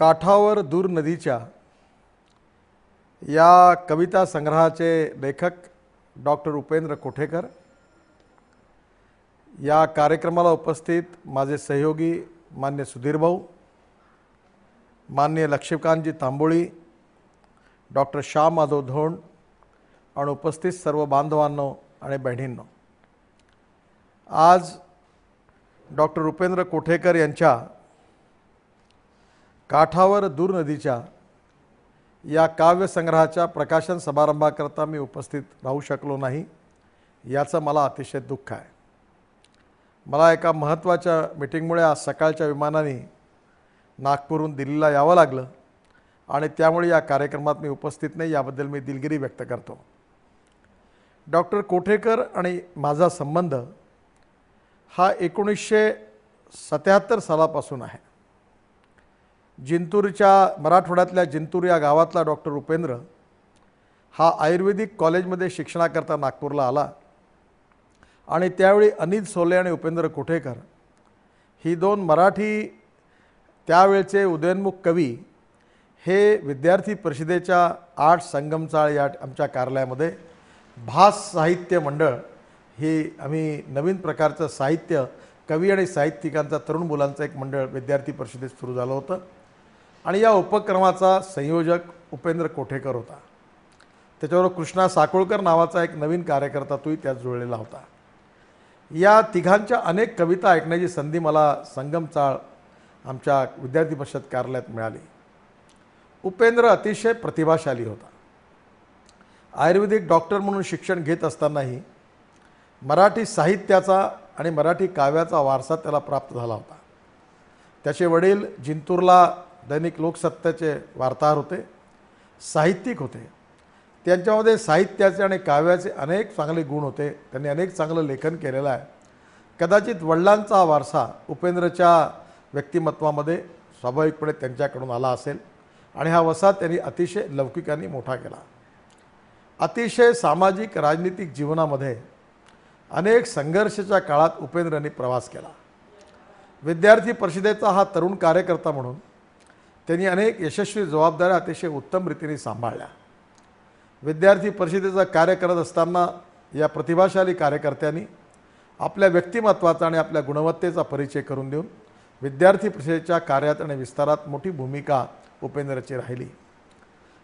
काठावर दूर नदीच्या या कविता संग्रहाचे लेखक डॉक्टर उपेंद्र कोठेकर, या कार्यक्रमाला उपस्थित माझे सहयोगी मान्य सुधीर भाऊ, मान्य लक्ष्मीकांतजी तांबोळी, डॉक्टर श्याम माधव धोंड आणि उपस्थित सर्व बांधवांनो आणि बहिणींनो, आज डॉक्टर उपेंद्र कोठेकर यांच्या काठावर दूर नदीच्या या काव्यसंग्रहाच्या प्रकाशन समारंभाकरता मी उपस्थित राहू शकलो नाही, याचं मला अतिशय दुःख आहे। मला एका महत्त्वाच्या मीटिंगमुळे आज सकाळच्या विमानाने नागपूरहून दिल्लीला यावं लागलं आणि त्यामुळे या कार्यक्रमात मी उपस्थित नाही, याबद्दल मी दिलगिरी व्यक्त करतो। डॉक्टर कोठेकर आणि माझा संबंध हा 1977 सालापासून आहे। जिंतूरच्या मराठवाड्यातल्या जिंतूर या गावातला डॉक्टर उपेंद्र हा आयुर्वेदिक कॉलेजमध्ये शिक्षणाकरता नागपूरला आला आणि त्यावेळी अनिल सोले आणि उपेंद्र कोठेकर ही दोन मराठी त्यावेळचे उदयोन्मुख कवी हे विद्यार्थी परिषदेच्या 8 संगमचाळ या आमच्या कार्यालयामध्ये भास साहित्य मंडळ ही आम्ही नवीन प्रकारचं साहित्य कवी आणि साहित्यिकांचा तरुण मुलांचं एक मंडळ विद्यार्थी परिषदेत सुरू झालं होतं आणि या उपक्रमाचा संयोजक उपेंद्र कोठेकर होता। त्याच्याबरोबर कृष्णा साकोळकर नावाचा एक नवीन कार्यकर्ता तोही त्यात जुळलेला होता। या तिघांच्या अनेक कविता ऐकण्याची संधी मला संगमचाळ आमच्या विद्यार्थी परिषद कार्यालयात मिळाली। उपेंद्र अतिशय प्रतिभाशाली होता। आयुर्वेदिक डॉक्टर म्हणून शिक्षण घेत असतानाही मराठी साहित्याचा आणि मराठी काव्याचा वारसा त्याला प्राप्त झाला होता। त्याचे वडील जिंतूरला दैनिक लोकसत्ताचे वार्ताहर होते, साहित्यिक होते। त्यांच्यामध्ये साहित्याचे आणि काव्याचे अनेक चांगले गुण होते। त्यांनी अनेक चांगलं लेखन केलेलं आहे। कदाचित वडिलांचा वारसा उपेंद्रच्या व्यक्तिमत्वामध्ये स्वाभाविकपणे त्यांच्याकडून आला असेल आणि हा वसा त्यांनी अतिशय लौकिकाने मोठा केला। अतिशय सामाजिक राजनीतिक जीवनामध्ये अनेक संघर्षाच्या काळात उपेंद्रांनी प्रवास केला। विद्यार्थी परिषदेचा हा तरुण कार्यकर्ता म्हणून त्यांनी अनेक यशस्वी जबाबदाऱ्या अतिशय उत्तम रीतीने सांभाळल्या। विद्यार्थी परिषदेचं कार्य करत असताना या प्रतिभाशाली कार्यकर्त्यांनी आपल्या व्यक्तिमत्वाचा आणि आपल्या गुणवत्तेचा परिचय करून देऊन विद्यार्थी परिषदेच्या कार्यात आणि विस्तारात मोठी भूमिका उपेंद्रची राहिली।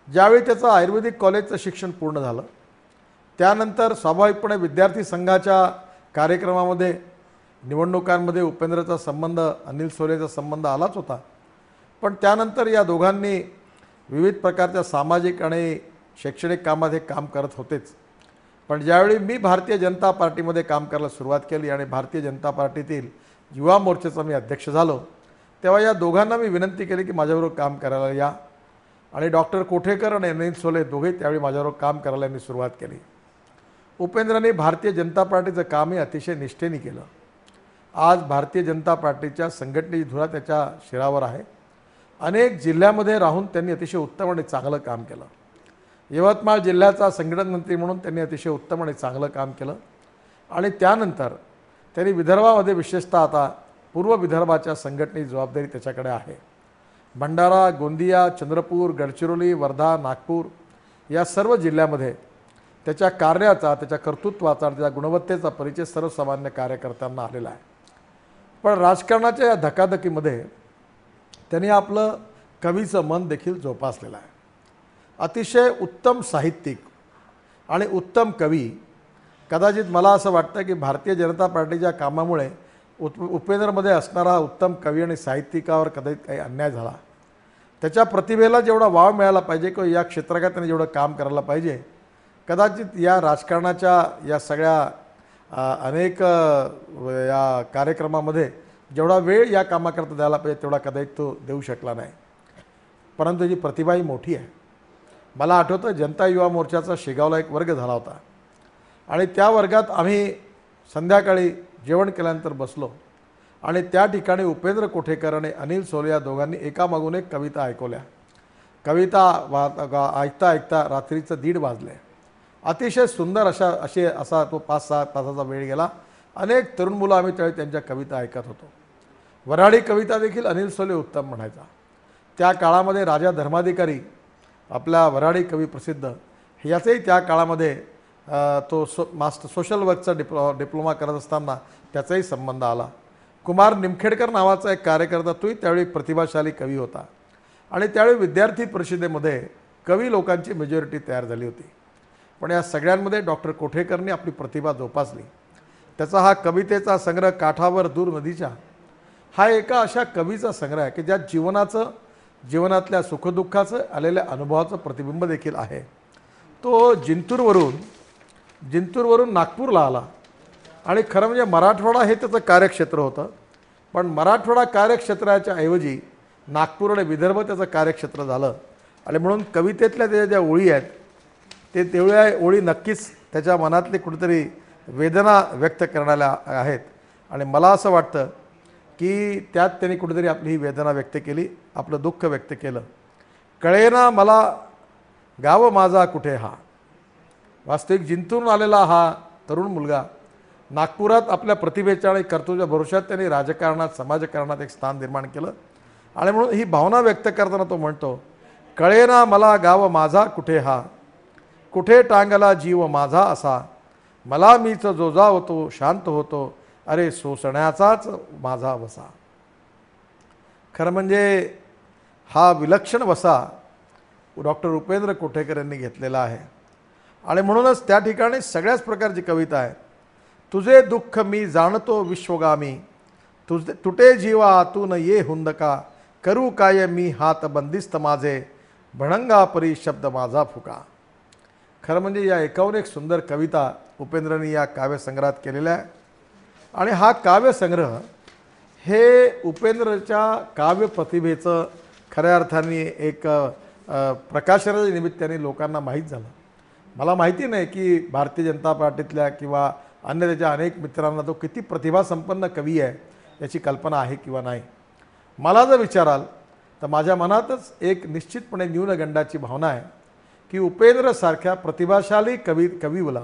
ज्यावेळी त्याचं आयुर्वेदिक कॉलेजचं शिक्षण पूर्ण झालं त्यानंतर स्वाभाविकपणे विद्यार्थी संघाच्या कार्यक्रमामध्ये निवडणुकांमध्ये उपेंद्रचा संबंध अनिल सोलेचा संबंध आलाच होता, पण त्यानंतर या दोघांनी विविध प्रकारच्या सामाजिक आणि शैक्षणिक कामात हे काम करत होतेच। पण ज्यावेळी मी भारतीय जनता पार्टीमध्ये काम करायला सुरुवात केली आणि भारतीय जनता पार्टीतील युवा मोर्चाचा मी अध्यक्ष झालो, तेव्हा या दोघांना मी विनंती केली की माझ्याबरोबर काम करायला या आणि डॉक्टर कोठेकर आणि अनिल सोले दोघे त्यावेळी माझ्याबरोबर काम करायला मी सुरुवात केली। उपेंद्रांनी भारतीय जनता पार्टीचं कामही अतिशय निष्ठेने केलं। आज भारतीय जनता पार्टीच्या संघटनेची धुरा त्याच्या शिरावर आहे। अनेक जिल्ह्यामध्ये राहून त्यांनी अतिशय उत्तम आणि चांगलं काम केलं। यवतमाळ जिल्ह्याचा संघटन मंत्री म्हणून त्यांनी अतिशय उत्तम आणि चांगलं काम केलं आणि त्यानंतर त्यांनी विदर्भामध्ये विशेषतः आता पूर्व विदर्भाच्या संघटनेची जबाबदारी त्याच्याकडे आहे। भंडारा, गोंदिया, चंद्रपूर, गडचिरोली, वर्धा, नागपूर या सर्व जिल्ह्यामध्ये त्याच्या कार्याचा, त्याच्या कर्तृत्वाचा, त्याच्या गुणवत्तेचा परिचय सर्वसामान्य कार्यकर्त्यांना आलेला आहे। पण राजकारणाच्या या धकाधकीमध्ये त्यांनी आपलं कवीचं मन देखील जोपासलेलं आहे। अतिशय उत्तम साहित्यिक आणि उत्तम कवी, कदाचित मला असं वाटतं की भारतीय जनता पार्टीच्या कामामुळे उपेंद्रमध्ये असणारा उत्तम कवी आणि साहित्यिकावर कदाचित काही अन्याय झाला। त्याच्या प्रतिभेला जेवढा वाव मिळाला पाहिजे किंवा या क्षेत्रात त्याने जेवढं काम करायला पाहिजे, कदाचित या राजकारणाच्या या सगळ्या अनेक या कार्यक्रमामध्ये जेवढा वेळ या कामाकरता द्यायला पाहिजे तेवढा कदाचित तो देऊ शकला नाही। परंतु त्याची प्रतिभाही मोठी आहे। मला आठवतं जनता युवा मोर्चाचा शेगावला एक वर्ग झाला होता आणि त्या वर्गात आम्ही संध्याकाळी जेवण केल्यानंतर बसलो आणि त्या ठिकाणी उपेंद्र कोठेकर आणि अनिल सोले या दोघांनी एकामागून एक कविता ऐकवल्या। कविता ऐकता ऐकता रात्रीचं 1:30 वाजले। अतिशय सुंदर असा तो 5-6 तासाचा वेळ गेला। अनेक तरुण मुलं आम्ही त्यावेळी त्यांच्या कविता ऐकत होतो। वऱ्हाडी कविता देखील अनिल सोले उत्तम म्हणायचा। त्या काळामध्ये राजा धर्माधिकारी आपला वऱ्हाडी कवी प्रसिद्ध याचाही त्या काळामध्ये तो सोशल वर्कचा डिप्लोमा करत असताना त्याचाही संबंध आला. कुमार निमखेडकर नावाचा एक कार्यकर्ता तोही त्यावेळी प्रतिभाशाली कवी होता आणि त्यावेळी विद्यार्थी परिषदेमध्ये कवी लोकांची मेजॉरिटी तयार झाली होती. पण या सगळ्यांमध्ये डॉक्टर कोठेकरनी आपली प्रतिभा जोपासली. त्याचा हा कवितेचा संग्रह काठावर दूर नदीच्या हा एका अशा कवीचा संग्रह आहे की ज्यात जीवनातल्या सुखदुःखाचं आलेल्या अनुभवाचं प्रतिबिंब देखील आहे. तो जिंतूरवरून नागपूरला आला आणि खरं म्हणजे मराठवाडा हे त्याचं कार्यक्षेत्र होतं. पण मराठवाडा कार्यक्षेत्राच्या ऐवजी नागपूर आणि विदर्भ त्याचं कार्यक्षेत्र झालं आणि म्हणून कवितेतल्या त्याच्या ज्या ओळी आहेत ते तेवढ्या ओळी नक्कीच त्याच्या मनातली कुठेतरी वेदना व्यक्त करणाऱ्या आहेत आणि मला असं वाटतं की त्यात त्यांनी कुठेतरी आपली ही वेदना व्यक्त केली, आपलं दुःख व्यक्त केलं. कळेना मला गाव माझा कुठे हा. वास्तविक जिंतून आलेला हा तरुण मुलगा नागपुरात आपल्या प्रतिभेच्या आणि कर्तव्याच्या भरोशात त्यांनी राजकारणात समाजकारणात एक स्थान निर्माण केलं आणि म्हणून ही भावना व्यक्त करताना तो म्हणतो, कळेना मला गाव माझा कुठे हा, कुठे टांगला जीव माझा असा, मला मीच जोजा होतो शांत होतो, अरे सोसण्याचाच माझा वसा. खरं म्हणजे हा विलक्षण वसा डॉक्टर उपेंद्र कोठेकर यांनी घेतलेला आहे आणि म्हणूनच त्या ठिकाणी सगळ्याच प्रकारची कविता आहे. तुझे दुःख मी जाणतो विश्वगामी, तुटे जीवा आतून ये हुंदका, करू काय मी हात बंदिस्त माझे, भणंगा परी शब्द माझा फुका. खरं म्हणजे या एकाहून एक सुंदर कविता उपेंद्रनी या काव्यसंग्रहात केलेल्या आहे आणि हा काव्यसंग्रह हे उपेंद्रच्या काव्य प्रतिभेचं खऱ्या अर्थाने एक प्रकाशनाच्या निमित्ताने लोकांना माहीत झालं. मला माहिती नाही की भारतीय जनता पार्टीतल्या किंवा अन्य त्याच्या अनेक मित्रांना तो किती प्रतिभासंपन्न कवी आहे याची कल्पना आहे किंवा नाही. मला जर विचाराल तर माझ्या मनातच एक निश्चितपणे न्यूनगंडाची भावना आहे की उपेंद्रसारख्या प्रतिभाशाली कवीला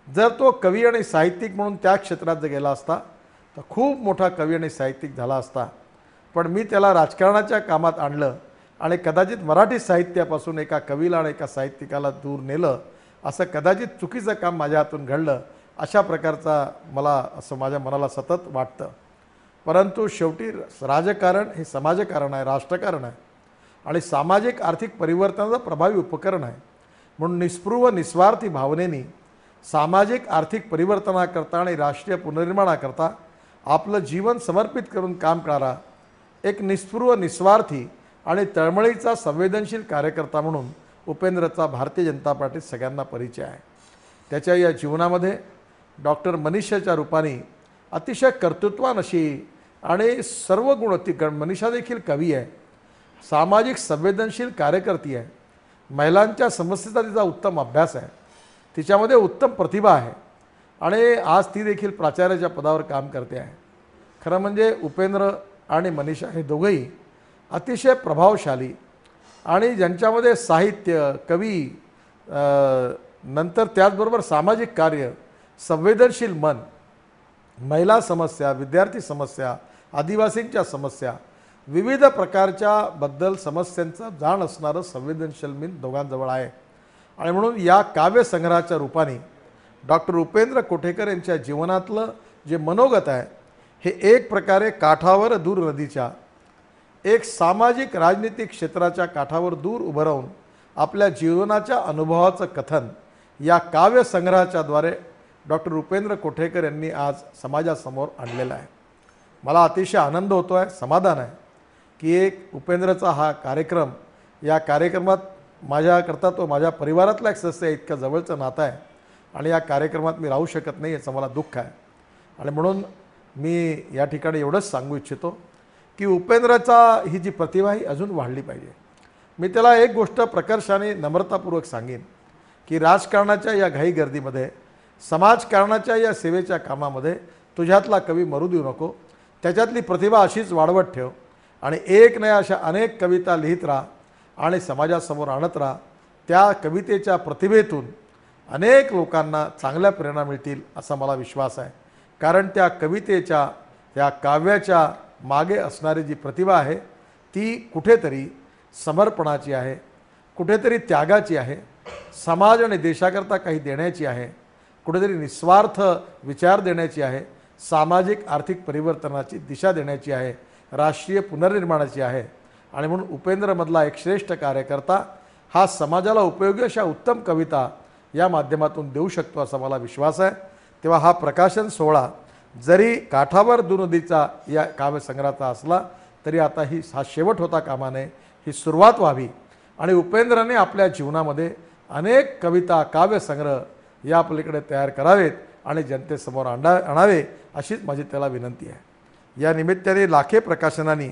जर तो कवी आणि साहित्यिक म्हणून त्या क्षेत्रात जर गेला असता तर खूप मोठा कवी आणि साहित्यिक झाला असता. पण मी त्याला राजकारणाच्या कामात आणलं आणि कदाचित मराठी साहित्यापासून एका कवीला आणि एका साहित्यिकाला दूर नेलं, असं कदाचित चुकीचं काम माझ्या हातून घडलं अशा प्रकारचा मला असं माझ्या मनाला सतत वाटतं. परंतु शेवटी राजकारण हे समाजकारण आहे, राष्ट्रकारण आहे आणि सामाजिक आर्थिक परिवर्तनाचं प्रभावी उपकरण आहे. म्हणून निस्पृह निस्वार्थी भावनेनी सामाजिक आर्थिक परिवर्तनाकरता आणि राष्ट्रीय पुनर्निर्माणाकरता आपलं जीवन समर्पित करून काम करणारा एक निस्पृह निस्वार्थी आणि तळमळीचा संवेदनशील कार्यकर्ता म्हणून उपेंद्रचा भारतीय जनता पार्टीत सगळ्यांना परिचय आहे. त्याच्या या जीवनामध्ये डॉक्टर मनीषाच्या रूपाने अतिशय कर्तृत्वानशी आणि सर्व गुण मनीषा देखील कवी आहे, सामाजिक संवेदनशील कार्यकर्ती आहे, महिलांच्या समस्येचा तिचा उत्तम अभ्यास आहे, तिच्यामध्ये उत्तम प्रतिभा आहे आणि आज ती देखील प्राचार्याच्या पदावर काम करते आहे. खरं म्हणजे उपेंद्र आणि मनीषा हे दोघंही अतिशय प्रभावशाली आणि ज्यांच्यामध्ये साहित्य कवी नंतर त्याचबरोबर सामाजिक कार्य, संवेदनशील मन, महिला समस्या, विद्यार्थी समस्या, आदिवासींच्या समस्या, विविध प्रकारच्या बद्दल समस्यांचं जाण असणारं संवेदनशील मन दोघांजवळ आहे. आणि म्हणून या काव्यसंग्रहाच्या रूपाने डॉक्टर उपेंद्र कोठेकर यांच्या जीवनातलं जे मनोगत आहे हे एक प्रकारे काठावर दूर नदीच्या एक सामाजिक राजनीतिक क्षेत्राच्या काठावर दूर उभं राहून आपल्या जीवनाच्या अनुभवाचं कथन या काव्यसंग्रहाच्या द्वारे डॉक्टर उपेंद्र कोठेकर यांनी आज समाजासमोर आणलेला आहे. मला अतिशय आनंद होतो आहे, समाधान आहे की एक उपेंद्रचा हा कार्यक्रम, या कार्यक्रमात माझ्याकरता तो माझ्या परिवारातला एक सदस्य आहे, इतकं जवळचं नातं आहे आणि या कार्यक्रमात मी राहू शकत नाही याचं मला दुःख आहे. आणि म्हणून मी या ठिकाणी एवढंच सांगू इच्छितो की उपेंद्रचा ही जी प्रतिभा ही अजून वाढली पाहिजे. मी त्याला एक गोष्ट प्रकर्षाने नम्रतापूर्वक सांगेन की राजकारणाच्या या घाई गर्दीमध्ये, समाजकारणाच्या या सेवेच्या कामामध्ये तुझ्यातला कवी मरू देऊ नको, त्याच्यातली प्रतिभा अशीच वाढवत ठेव आणि एक नाही अशा अनेक कविता लिहित राहा आणि समाजासमोर आणत राहा. त्या कवितेच्या प्रतिभेतून अनेक लोकांना चांगल्या प्रेरणा मिळतील असा मला विश्वास आहे. कारण त्या कवितेच्या, त्या काव्याच्या मागे असणारी जी प्रतिभा आहे ती कुठेतरी समर्पणाची आहे, कुठेतरी त्यागाची आहे, समाज आणि देशाकरता काही देण्याची आहे, कुठेतरी निस्वार्थ विचार देण्याची आहे, सामाजिक आर्थिक परिवर्तनाची दिशा देण्याची आहे, राष्ट्रीय पुनर्निर्माणाची आहे. आणि म्हणून उपेंद्रमधला एक श्रेष्ठ कार्यकर्ता हा समाजाला उपयोगी अशा उत्तम कविता या माध्यमातून देऊ शकतो असा मला विश्वास आहे. तेव्हा हा प्रकाशन सोहळा जरी काठावर दुनदीचा या काव्यसंग्रहाचा असला तरी आता हा शेवट होता कामा नये, ही सुरुवात व्हावी. आणि उपेंद्रने आपल्या जीवनामध्ये अनेक कविता काव्यसंग्रह या आपल्याकडे तयार करावेत आणि जनतेसमोर आणावे अशीच माझी त्याला विनंती आहे. या निमित्ताने लाखे प्रकाशनांनी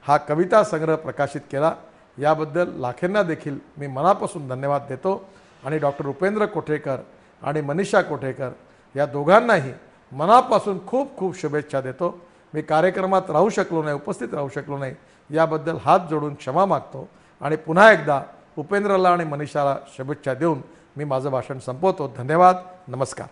हा कविता संग्रह प्रकाशित केला, याबद्दल लाखेंना देखील मी मनापासून धन्यवाद देतो. आणि डॉक्टर उपेंद्र कोठेकर आणि मनीषा कोठेकर या दोघांनाही मनापासून खूप खूप शुभेच्छा देतो. मी कार्यक्रमात राहू शकलो नाही, उपस्थित राहू शकलो नाही, याबद्दल हात जोडून क्षमा मागतो. आणि पुन्हा एकदा उपेंद्रला आणि मनीषाला शुभेच्छा देऊन मी माझं भाषण संपवतो. धन्यवाद. नमस्कार.